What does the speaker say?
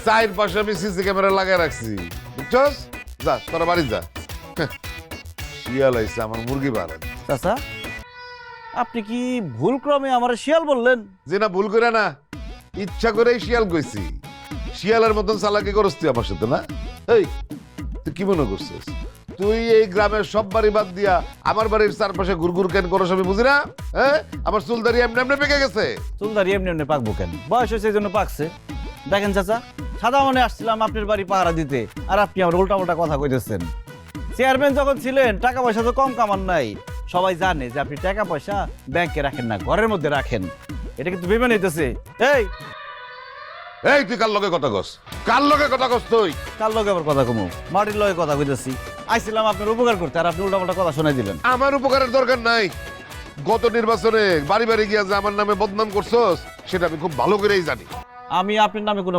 চাইর পাশে আমি সিসি ক্যামেরা লাগাই রাখছি, বুঝছস? যা তোরা বাড়ি যা। শিয়াল আইছে আমার মুরগি বাড়ান। চাচা, আপনি কি ভুল ক্রমে আমার শিয়াল বললেন? যে না, ভুল করে না, ইচ্ছা করেই শিয়াল কইছি। শিয়ালের মতন চালাকি করস তুই আমার সাথে, না? এই তুই কি মনে করছিস তুই এই গ্রামের সব বাড়ি বাদ দিয়া আমার বাড়ির চারপাশে ঘুরঘুর কেন করস আমি বুঝি না? হ্যাঁ, আমার চুলদারি এমনি এমনি পেকে গেছে। চুলদারি এমনি এমনি পাকবো কেন? বয়স হয়েছে এই জন্য পাকছে। দেখেন চাচা, সাদা মনে আসছিলাম আপনার বাড়ি পাহারা দিতে, আর আপনি আমার উল্টা উল্টা কথা কইতেছেন। চেয়ারম্যান যখন ছিলেন টাকা পয়সা তো কম কামান নাই। সবাই জানে যে আপনি টাকা পয়সা ব্যাংকে রাখেন না, ঘরের মধ্যে রাখেন। এটা কিন্তু বেমান হইতেছে। এই এই তুই কার লগে কথা কস? কার লগে কথা কস তুই? কার লগে আবার কথা কমু? মাটির লগে কথা কইতেছি। আইছিলাম আপনার উপকার করতে, আর আপনি উল্টা পাল্টা কথা শোনাই দিলেন। আমার উপকারের দরকার নাই। গত নির্বাচনে বাড়ি বাড়ি গিয়া যে আমার নামে বদনাম করছস সেটা আমি খুব ভালো করেই জানি। আমি আপনার নামে কোনো